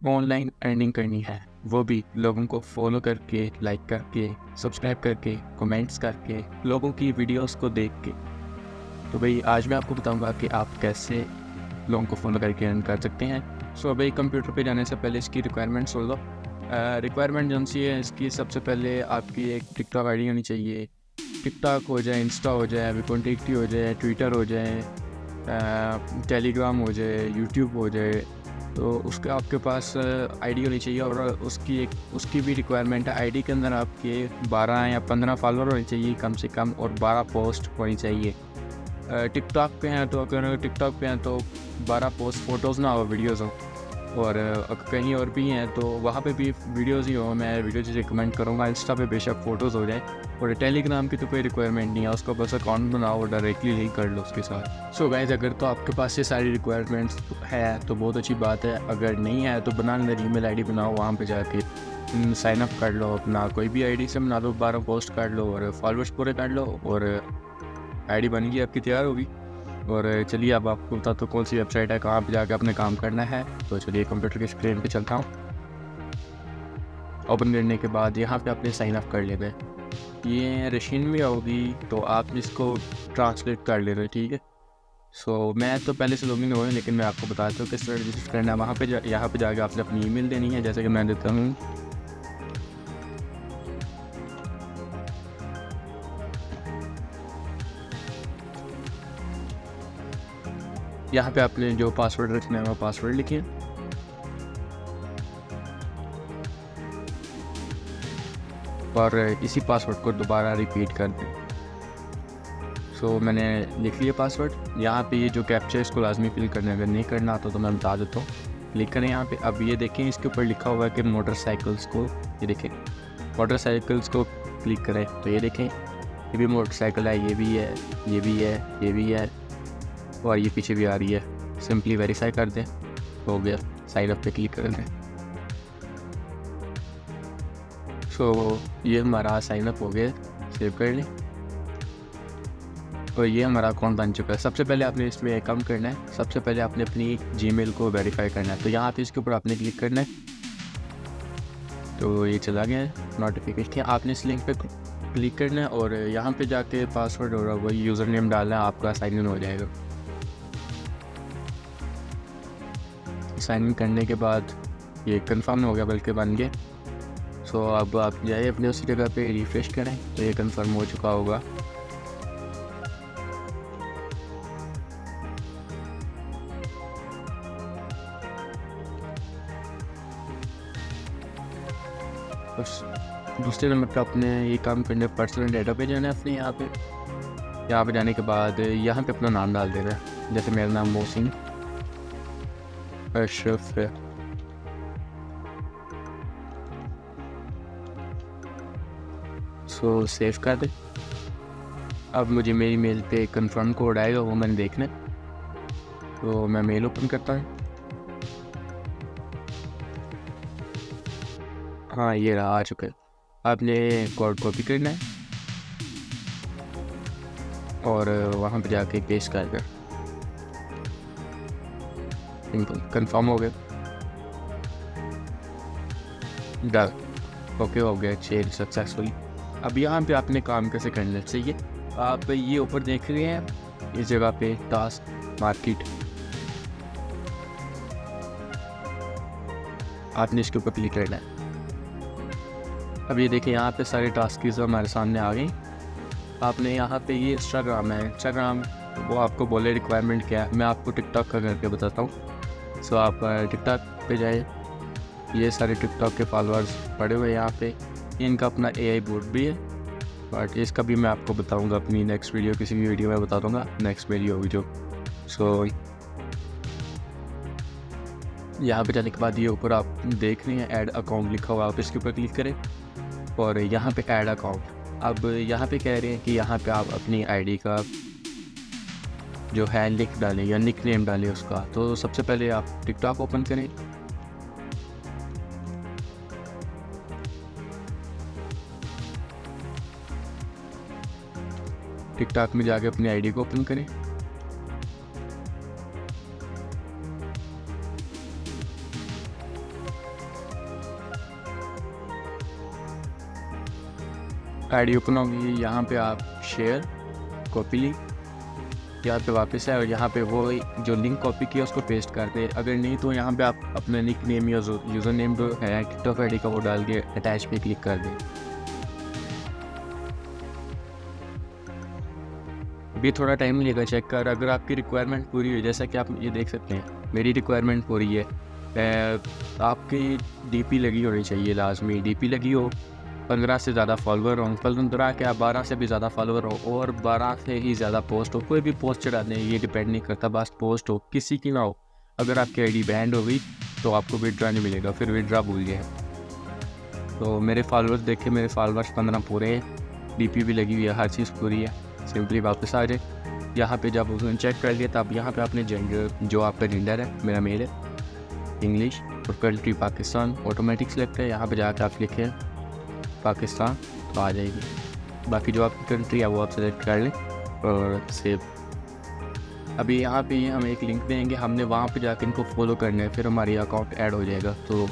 Online earning करनी है, वो भी लोगों को फॉलो करके, लाइक करके, सब्सक्राइब करके, कमेंट्स करके, लोगों की वीडियोस को देख के। तो भाई आज मैं आपको बताऊंगा कि आप कैसे लोगों को फॉलो करके अर्न कर सकते हैं। सो भाई कंप्यूटर पे जाने से पहले इसकी रिक्वायरमेंट सुन लो। रिक्वायरमेंट जो सी है इसकी, सबसे पहले आपकी एक टिकटॉक आईडी होनी चाहिए। टिकटॉक हो जाए, इंस्टा हो जाए, अभी कॉन्टेक्टी हो जाए, ट्विटर हो जाए, टेलीग्राम हो जाए, यूट्यूब हो जाए, तो उसका आपके पास आईडी होनी चाहिए। और उसकी भी रिक्वायरमेंट है। आईडी के अंदर आपके 12 या 15 फॉलोअर होने चाहिए कम से कम, और 12 पोस्ट होनी चाहिए। टिकटॉक पे हैं तो अगर टिकटॉक पे हैं तो 12 पोस्ट फ़ोटोज़ ना हो, वीडियोज़ हो। और कहीं और भी हैं तो वहाँ पे भी वीडियोज़ ही हो, मैं वीडियोज़ रिकमेंड करूँगा। इंस्टा पे बेशक फ़ोटोज़ हो जाए। और टेलीग्राम की तो कोई रिक्वायरमेंट नहीं है, उसको बस अकाउंट बनाओ और डायरेक्टली लिंक कर लो उसके साथ। सो गाइस, अगर तो आपके पास ये सारी रिक्वायरमेंट्स है तो बहुत अच्छी बात है। अगर नहीं है तो बना लेना, ईमेल आईडी बनाओ, वहाँ पे जाके साइन अप कर लो अपना, कोई भी आईडी से बना लो, 12 पोस्ट कर लो और फॉलोअर्स पूरे कर लो और आईडी बन गई, आपकी तैयार होगी। और चलिए अब आपको बताता हूँ कौन सी वेबसाइट है, कहाँ पे जाके अपने काम करना है। तो चलिए कंप्यूटर के स्क्रीन पे चलता हूँ। ओपन करने के बाद यहाँ पे आपने साइन अप कर लेना है। ये रशियन में होगी तो आप इसको ट्रांसलेट कर लेना, ठीक है। सो मैं तो पहले से लॉगिन हुआ हूँ, लेकिन मैं आपको बताता हूँ किस तरह रजिस्टर करना है। वहाँ पे यहाँ पे जाके आपने अपनी ईमेल देनी है, जैसे कि मैं देता हूँ। यहाँ पे आपने जो पासवर्ड रखना है वो पासवर्ड लिखिए। और इसी पासवर्ड को दोबारा रिपीट कर दें। सो मैंने लिख लिया पासवर्ड। यहाँ पे ये जो कैप्चा है इसको लाजमी फिल करना है, अगर नहीं करना आता तो मैं बता देता हूँ। क्लिक करें यहाँ पे। अब ये देखें इसके ऊपर लिखा हुआ है कि मोटरसाइकिल्स को, ये देखें मोटरसाइकिल्स को क्लिक करें तो ये देखें ये भी मोटरसाइकिल है, ये भी है, ये भी है, ये भी है, और ये पीछे भी आ रही है। सिंपली वेरीफाई कर दें, हो गया। साइन अप पे क्लिक कर दें। सो ये हमारा साइन अप हो गया, सेव कर लें। और ये हमारा अकाउंट बन चुका है। सबसे पहले आपने इसमें एक काम करना है, सबसे पहले आपने अपनी जीमेल को वेरीफाई करना है। तो यहाँ पे इसके ऊपर आपने क्लिक करना है, तो ये चला गया है नोटिफिकेशन। आपने इस लिंक पे क्लिक करना है और यहाँ पे जाके पासवर्ड और वही यूज़र नेम डालना है, आपका साइन इन हो जाएगा। साइन इन करने के बाद ये कंफर्म हो गया, बल्कि बन गया। सो अब आप जाइए अपने उसी जगह पे रिफ्रेश करें तो ये कंफर्म हो चुका होगा। बस दूसरे नंबर पे अपने ये काम करने पर्सनल डाटा पे जाना है अपने। यहाँ पे जाने के बाद यहाँ पे अपना नाम डाल देना है। जैसे मेरा नाम मोहसिन अशरफ है। सो सेव कर दे। अब मुझे मेरी मेल पे कंफर्म कोड आएगा, वो मैंने देखना है। तो मैं मेल ओपन करता हूँ। हाँ ये रहा, आ चुका है। आपने कोड कॉपी करना है और वहाँ पे जाके पेस्ट कर दें। कंफर्म हो गया, डन, ओके हो गया, चेंज सक्सेसफुली। अब यहाँ पे आपने काम कैसे करना चाहिए, आप ये ऊपर देख रहे हैं इस जगह पे टास्क मार्केट, आपने इसके ऊपर क्लिक करना है। अब ये देखिए यहाँ पे सारे टास्क हमारे सामने आ गए। आपने यहाँ पे ये इंस्टाग्राम है, इंस्टाग्राम वो आपको बोले रिक्वायरमेंट क्या है, मैं आपको टिकटॉक का करके बताता हूँ। सो आप टिकटॉक पे जाए, ये सारे टिकटॉक के फॉलोअर्स पड़े हुए हैं यहाँ पे। इनका अपना एआई बोर्ड भी है, बट इसका भी मैं आपको बताऊँगा अपनी नेक्स्ट वीडियो, किसी भी वीडियो में बता दूँगा, नेक्स्ट वीडियो होगी जो। सो यहाँ पे जाने के बाद ये ऊपर आप देख रहे हैं ऐड अकाउंट लिखा हुआ, आप इसके ऊपर क्लिक करें और यहाँ पे ऐड अकाउंट। अब यहाँ पे कह रहे हैं कि यहाँ पे आप अपनी आईडी का जो है लिंक डालें या निक नेम डालें उसका। तो सबसे पहले आप टिकटॉक ओपन करें। टिकटॉक में जाके अपनी आईडी को ओपन करें। आईडी ओपन होगी, यहाँ पे आप शेयर, कॉपी लिंक, यहाँ पे वापस है और यहाँ पे वो जो लिंक कॉपी किया उसको पेस्ट कर दे। अगर नहीं तो यहाँ पे आप अपना निक नेम या यूज़र नेम जो है टिकटॉक आईडी का वो डाल के अटैच पे क्लिक कर दें। भी थोड़ा टाइम लगेगा चेक कर। अगर आपकी रिक्वायरमेंट पूरी हो, जैसा कि आप ये देख सकते हैं मेरी रिक्वायरमेंट पूरी है। आपकी डीपी लगी होनी चाहिए, लाजमी डीपी लगी हो, 15 से ज़्यादा फॉलोअर हो, 15 क्या 12 से भी ज़्यादा फॉलोअर हो और 12 से ही ज़्यादा पोस्ट हो। कोई भी पोस्ट चढ़ा दें, ये डिपेंड नहीं करता, बस पोस्ट हो, किसी की ना हो। अगर आपकी आईडी बैंड हो गई तो आपको विड्रा नहीं मिलेगा, फिर विड्रा भूल गए। तो मेरे फॉलोअर्स देखे, मेरे फॉलोअर्स 15 पूरे हैं, डीपी भी लगी हुई है, हर चीज़ पूरी है। सिंपली वापस आ जाए, यहाँ पे जब उसने चेक कर लिया तब यहाँ पे अपने जेंडर, जो आपका जेंडर है, मेरा मेल है, इंग्लिश और कंट्री पाकिस्तान ऑटोमेटिक सेलेक्ट है। यहाँ पे जाकर आप लिखें पाकिस्तान तो आ जाएगी। बाकी जो आपकी कंट्री है वो आप सेलेक्ट कर लें और सेव। अभी यहाँ पे हम एक लिंक देंगे, हमने वहाँ पे जाकर इनको फॉलो करना है, फिर हमारी अकाउंट ऐड हो जाएगा। तो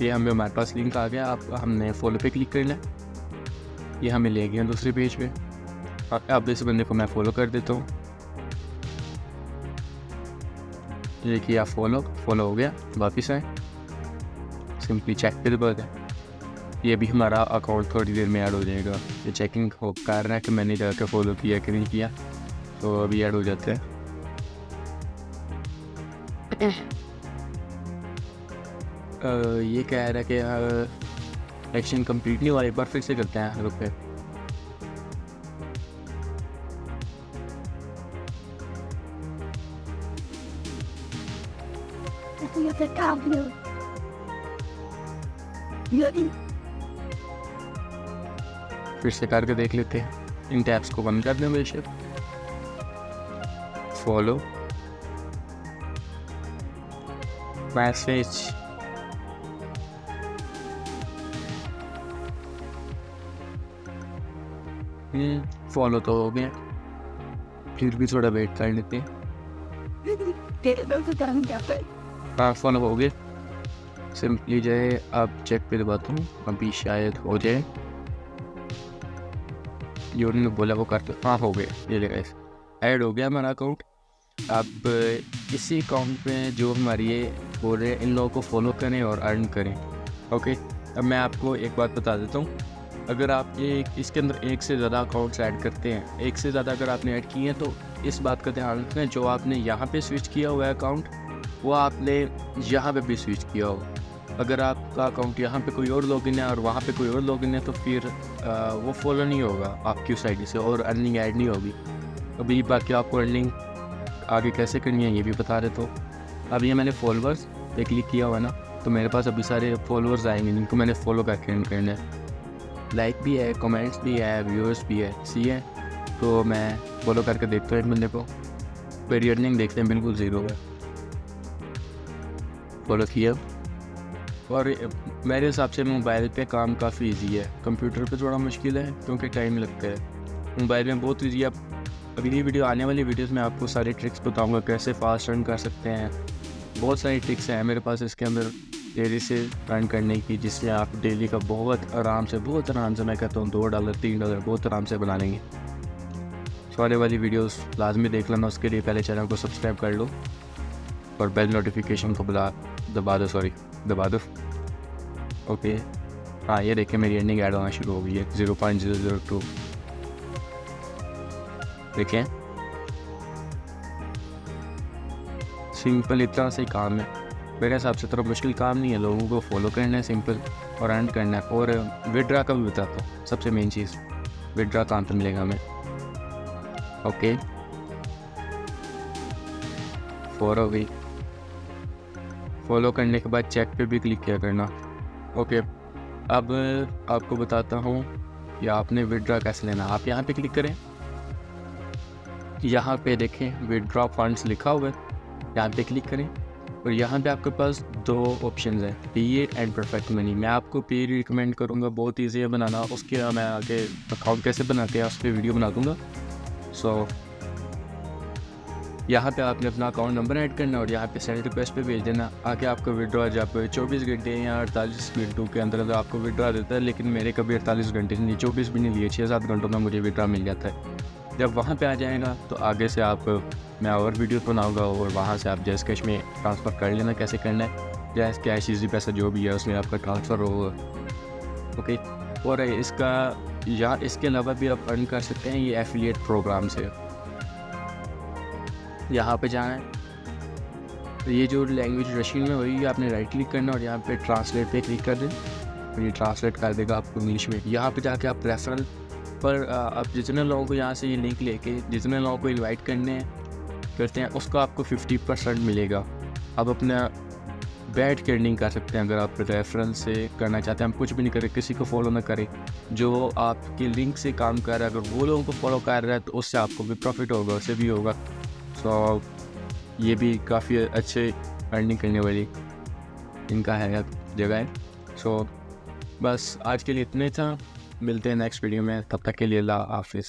ये हमारे पास लिंक आ गया। अब हमने फॉलो पे क्लिक करना है, ये हमें ले गया दूसरे पेज पे। अब इस बंदे को मैं फॉलो कर देता हूँ, ये किया फॉलो हो गया। वापस आए, सिंपली चेक पे दबा दें, ये भी हमारा अकाउंट थोड़ी देर में ऐड हो जाएगा। ये चेकिंग हो कर रहा है कि मैंने जाकर फॉलो किया कि नहीं किया, तो अभी ऐड हो जाते हैं। ये कह रहा है कि एक्शन कंप्लीट नहीं हुआ, एक बार फिर से करते हैं रुक पे। फिर से करके देख लेते हैं। इन टैब्स को बंद कर दें बेशक। फॉलो, मैसेज, फॉलो तो हो गया, फिर भी थोड़ा वेट कर लेते हैं। हाँ फॉलो हो गए। सिंपली जो है अब चेक पे दबाता हूँ, अभी शायद हो जाए। जो उन्होंने बोला वो करते, हाँ हो गए। ये लेगा ऐड हो गया हमारा अकाउंट। अब इसी अकाउंट में जो हमारी ये बोल रहे हैं, इन लोगों को फॉलो करें और अर्न करें। ओके, अब मैं आपको एक बात बता देता हूँ। अगर आप ये इसके अंदर एक से ज़्यादा अकाउंट्स ऐड करते हैं, एक से ज़्यादा अगर आपने ऐड किए हैं, तो इस बात का ध्यान रखें, जो आपने यहाँ पे स्विच किया हुआ है अकाउंट, वो आपने यहाँ पे भी स्विच किया हो। अगर आपका अकाउंट यहाँ पे कोई और लॉगिन है और वहाँ पे कोई और लॉगिन है, तो फिर वो फॉलो नहीं होगा आपकी उस आईडी से और अर्निंग ऐड नहीं होगी। अभी बाकी आपको अर्निंग आगे कैसे करनी है ये भी बता देता हूँ। अब ये मैंने फॉलोअर्स पे क्लिक किया हुआ ना, तो मेरे पास अभी सारे फॉलोअर्स आएंगे जिनको मैंने फॉलो करके अर्न करना है। लाइक भी है, कमेंट्स भी है, व्यूअर्स भी है, सी है। तो मैं फॉलो करके देखता हूँ एक बंदे को, मेरी अर्निंग देखते हैं बिल्कुल ज़ीरो है। फॉलो किया। और मेरे हिसाब से मोबाइल पे काम काफ़ी इजी है, कंप्यूटर पे थोड़ा मुश्किल है क्योंकि टाइम लगता है। मोबाइल में बहुत इजी है। अगली वीडियो, आने वाली वीडियोस में आपको सारे ट्रिक्स बताऊंगा कैसे फास्ट रन कर सकते हैं। बहुत सारी ट्रिक्स हैं मेरे पास इसके अंदर तेज़ी से रन करने की, जिससे आप डेली का बहुत आराम से मैं कहता हूँ $2 $3 बहुत आराम से बना लेंगे। तो आने वाली वीडियोस लाजमी देख लेना। उसके लिए पहले चैनल को सब्सक्राइब कर लो और बेल नोटिफिकेशन को दबा दो। ओके, हाँ ये देखिए मेरी अर्निंग ऐड होना शुरू हो गई है 0.002। देखिए सिंपल इतना सही काम है। मेरे हिसाब से थोड़ा मुश्किल काम नहीं है, लोगों को फॉलो करना है सिंपल और अर्न करना है। और विड्रा का भी बताता हूँ, सबसे मेन चीज़ विड्रा कहाँ पर मिलेगा हमें। ओके, फॉलो गई। फॉलो करने के बाद चेक पे भी क्लिक किया करना। ओके, अब आपको बताता हूँ कि आपने विड्रा कैसे लेना। आप यहाँ पे क्लिक करें, यहाँ पे देखें विड्रॉ फंड्स लिखा हुआ है, यहाँ पे क्लिक करें और यहाँ पे आपके पास 2 ऑप्शंस हैं, पेड एंड परफेक्ट मनी। मैं आपको पेड रिकमेंड करूँगा, बहुत ईजी है बनाना। उसके मैं आगे अकाउंट कैसे बनाते हैं उस पर वीडियो बना दूँगा। सो यहाँ पे आपने अपना अकाउंट नंबर ऐड करना और यहाँ पे सेंड रिक्वेस्ट पे भेज देना। आके आपको विड्रॉ जब 24 घंटे या 48 घंटों के अंदर अंदर आपको विड्रॉ देता है, लेकिन मेरे कभी 48 घंटे से नहीं, 24 भी नहीं लिए, 6-7 घंटों में मुझे विड्रॉ मिल जाता है। जब वहाँ पे आ जाएगा तो आगे से आप मैं और वीडियोस बनाऊँगा और वहाँ से आप जैस कैश में ट्रांसफ़र कर लेना कैसे करना है। जैस कैश इजी पैसा जो भी है उसमें आपका ट्रांसफ़र होगा। ओके, और इसके अलावा भी आप अर्न कर सकते हैं ये एफिलिएट प्रोग्राम से। यहाँ पे जाना है, तो ये जो लैंग्वेज रशियन में हुई आपने राइट क्लिक करना और यहाँ पे ट्रांसलेट पे क्लिक कर दें और ये ट्रांसलेट कर देगा आपको इंग्लिश में। यहाँ पे जाके आप रेफरल पर आप जितने लोगों को यहाँ से ये लिंक लेके जितने लोगों को इनवाइट करते हैं उसको आपको 50% मिलेगा। आप अपना बैठ के अर्निंग कर सकते हैं अगर आप रेफरल से करना चाहते हैं। हम कुछ भी नहीं करें, किसी को फॉलो ना करें, जो आपके लिंक से काम कर रहा है अगर वो लोगों को फॉलो कर रहा है तो उससे आपको भी प्रॉफिट होगा, उससे भी होगा। सो ये भी काफ़ी अच्छे अर्निंग करने वाली इनका है जगह है। सो बस आज के लिए इतने था, मिलते हैं नेक्स्ट वीडियो में, तब तक के लिए अल्लाह हाफिज़।